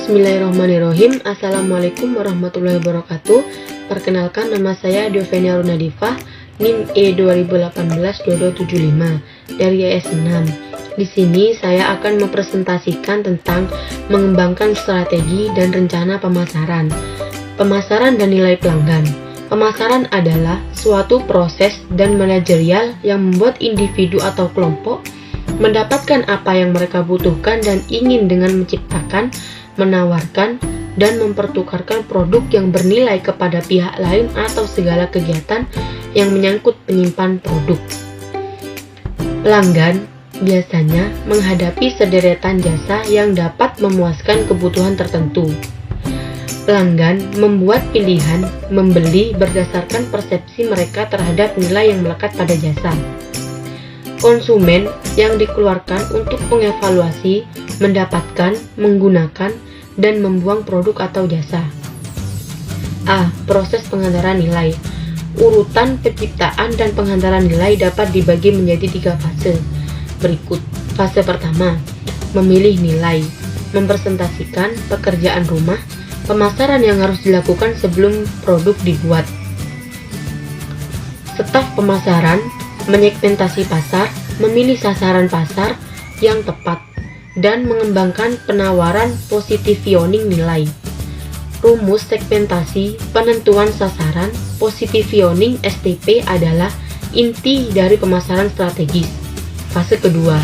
Bismillahirrahmanirrahim. Assalamualaikum warahmatullahi wabarakatuh. Perkenalkan, nama saya Diovenia Runadifah, NIM E2018-2275 dari YS6. Di sini saya akan mempresentasikan tentang mengembangkan strategi dan rencana pemasaran. Pemasaran dan nilai pelanggan. Pemasaran adalah suatu proses dan manajerial yang membuat individu atau kelompok mendapatkan apa yang mereka butuhkan dan ingin dengan menciptakan, menawarkan, dan mempertukarkan produk yang bernilai kepada pihak lain atau segala kegiatan yang menyangkut penyimpan produk. Pelanggan biasanya menghadapi sederetan jasa yang dapat memuaskan kebutuhan tertentu. Pelanggan membuat pilihan membeli berdasarkan persepsi mereka terhadap nilai yang melekat pada jasa. Konsumen yang dikeluarkan untuk mengevaluasi, mendapatkan, menggunakan, dan membuang produk atau jasa. A. Proses penghantaran nilai. Urutan penciptaan dan penghantaran nilai dapat dibagi menjadi 3 fase. Berikut. Fase pertama, memilih nilai. Mempresentasikan pekerjaan rumah, pemasaran yang harus dilakukan sebelum produk dibuat. Staf pemasaran menyegmentasi pasar, memilih sasaran pasar yang tepat, dan mengembangkan penawaran positioning nilai. Rumus segmentasi penentuan sasaran positioning STP adalah inti dari pemasaran strategis. Fase kedua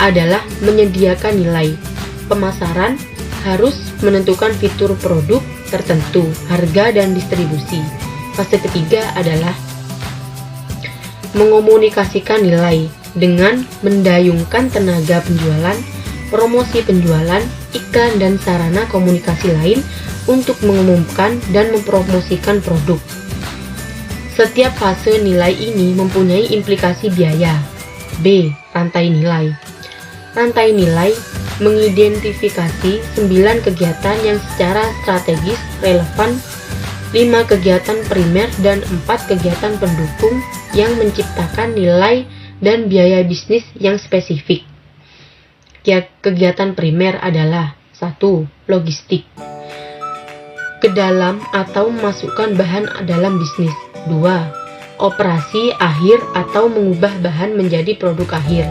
adalah menyediakan nilai. Pemasaran harus menentukan fitur produk tertentu, harga, dan distribusi. Fase ketiga adalah mengomunikasikan nilai dengan mendayungkan tenaga penjualan, promosi penjualan, iklan, dan sarana komunikasi lain untuk mengumumkan dan mempromosikan produk. Setiap fase nilai ini mempunyai implikasi biaya. B. Rantai nilai. Rantai nilai mengidentifikasi 9 kegiatan yang secara strategis relevan, 5 kegiatan primer dan 4 kegiatan pendukung yang menciptakan nilai dan biaya bisnis yang spesifik. Kegiatan primer adalah 1. Logistik, ke dalam atau memasukkan bahan dalam bisnis. 2. Operasi akhir atau mengubah bahan menjadi produk akhir.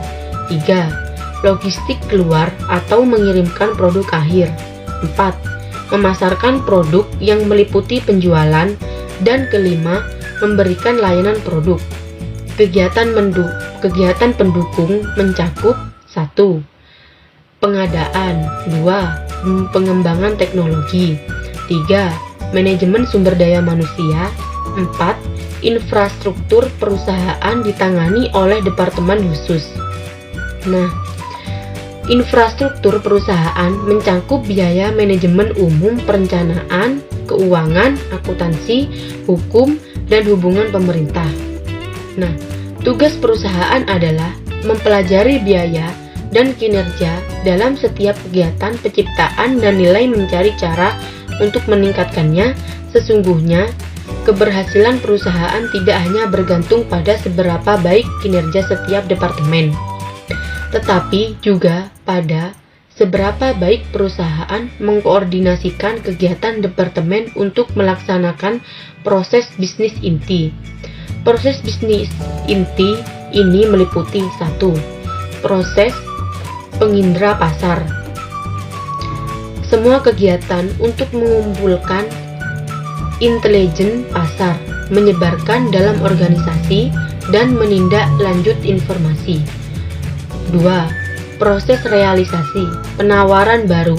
3. Logistik keluar atau mengirimkan produk akhir. 4. Memasarkan produk yang meliputi penjualan. Dan kelima, memberikan layanan produk. Kegiatan pendukung mencakup 1. Pengadaan. 2. Pengembangan teknologi. 3. Manajemen sumber daya manusia. 4. Infrastruktur perusahaan ditangani oleh departemen khusus. Nah, infrastruktur perusahaan mencakup biaya manajemen umum, perencanaan, keuangan, akuntansi, hukum, dan hubungan pemerintah. Nah, tugas perusahaan adalah mempelajari biaya dan kinerja dalam setiap kegiatan penciptaan dan nilai, mencari cara untuk meningkatkannya. Sesungguhnya, keberhasilan perusahaan tidak hanya bergantung pada seberapa baik kinerja setiap departemen, tetapi juga pada seberapa baik perusahaan mengkoordinasikan kegiatan departemen untuk melaksanakan proses bisnis inti. Proses bisnis inti ini meliputi 1. Proses pengindra pasar. Semua kegiatan untuk mengumpulkan intelijen pasar, menyebarkan dalam organisasi, dan menindaklanjut informasi. 2. Proses realisasi, penawaran baru.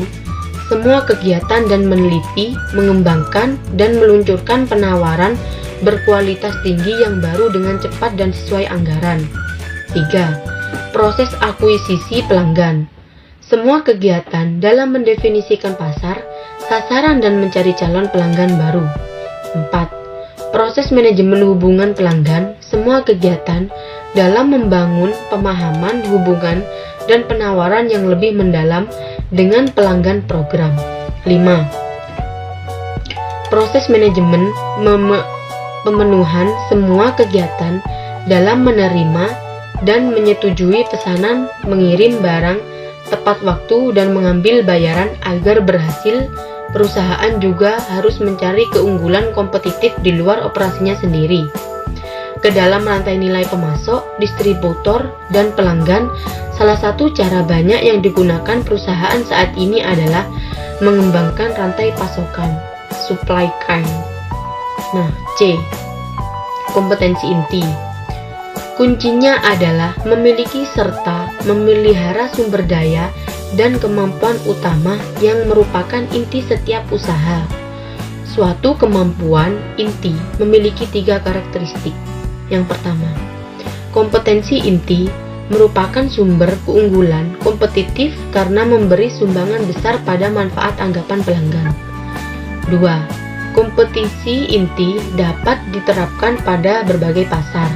Semua kegiatan dan meneliti, mengembangkan, dan meluncurkan penawaran berkualitas tinggi yang baru dengan cepat dan sesuai anggaran. 3. Proses akuisisi pelanggan. Semua kegiatan dalam mendefinisikan pasar, sasaran, dan mencari calon pelanggan baru. 4. Proses manajemen hubungan pelanggan. Semua kegiatan dalam membangun pemahaman, hubungan, dan penawaran yang lebih mendalam dengan pelanggan program. 5. Proses manajemen pemenuhan semua kegiatan dalam menerima dan menyetujui pesanan mengirim barang tepat waktu, dan mengambil bayaran. Agar berhasil, perusahaan juga harus mencari keunggulan kompetitif di luar operasinya sendiri. Ke dalam rantai nilai pemasok, distributor, dan pelanggan, salah satu cara banyak yang digunakan perusahaan saat ini adalah mengembangkan rantai pasokan, supply chain. Nah, C. Kompetensi inti. Kuncinya adalah memiliki serta memelihara sumber daya dan kemampuan utama yang merupakan inti setiap usaha. Suatu kemampuan inti memiliki 3 karakteristik. Yang pertama, kompetensi inti merupakan sumber keunggulan kompetitif karena memberi sumbangan besar pada manfaat anggapan pelanggan. 2. Kompetensi inti dapat diterapkan pada berbagai pasar.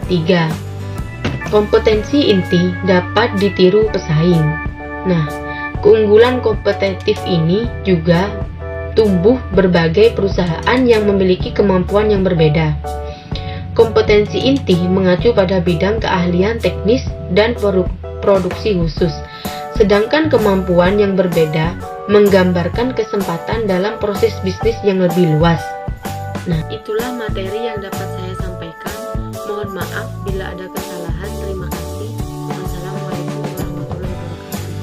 3. Kompetensi inti dapat ditiru pesaing. Nah, keunggulan kompetitif ini juga tumbuh berbagai perusahaan yang memiliki kemampuan yang berbeda. Kompetensi inti mengacu pada bidang keahlian teknis dan produksi khusus, sedangkan kemampuan yang berbeda menggambarkan kesempatan dalam proses bisnis yang lebih luas. Nah, itulah materi yang dapat saya sampaikan. Mohon maaf bila ada kesalahan. Terima kasih.